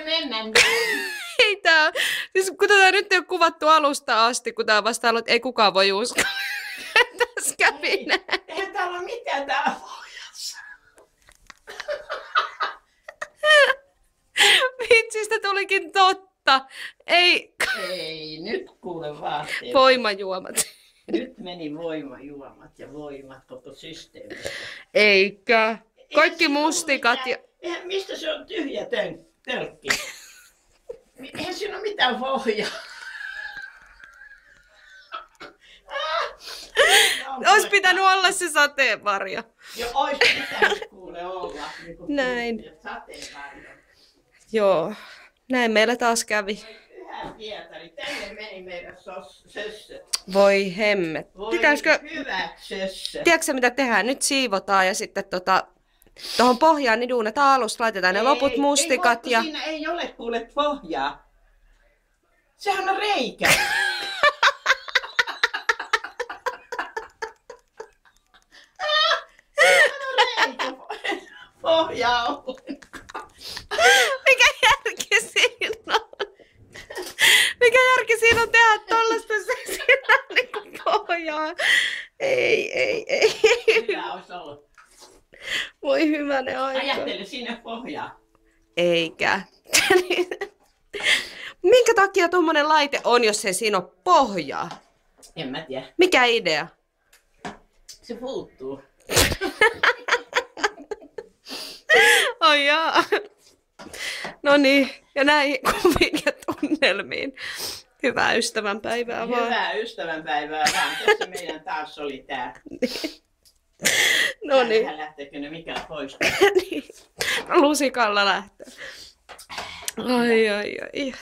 mennä näin. Ei tää, siis kun tätä nyt ei ole kuvattu alusta asti, kun tää on vasta ollut, ei kukaan voi uskoa. Tässä kävi näin. Eihän täällä ole mitään täällä pohjassa. Vitsistä tulikin totta. Ei. Ei, nyt kuule vaatteet. Voimajuomat. Nyt meni voimajuomat ja voimat koko systeemistä. Eikä. Kaikki mustikat ja... Mistä se on tyhjä tölkki? Eihän siinä ole mitään pohjaa. Olisi pitänyt olla se sateenvarjo. Jo, ois pitänyt kuule olla. Niin näin. Sateenvarjo. Joo. Näin meillä taas kävi. Pyhä Pietari, tänne meni meidän sössö. Voi hemmet. Voi Pitäisikö... hyvä sössö. Tiedätkö mitä tehdään? Nyt siivotaan ja sitten tuohon pohjaan niin duunataan alusta. Laitetaan ne loput mustikat ja... Siinä ei ole kuule pohjaa. Sehän on reikä. Pohjaa ollenkaan. Mikä järki siinä on? Mikä järki siinä on tehdä tollaista siinä niin pohjaa? Ei. Hyvä olisi ollut. Voi hyvänen aika. Ajattele sinne pohjaa. Eikä. Minkä takia tommonen laite on, jos ei siinä ole pohjaa? En mä tiedä. Mikä idea? Se puuttuu. Oi jaa. No niin, ja näihin kuviin ja tunnelmiin. Hyvää ystävänpäivää vaan. Hyvää ystävänpäivää vaan. Tässä meidän taas oli tää. No niin. Tähän lähteekö ne mikä pois? Niin. Lusikalla lähtee. Ai.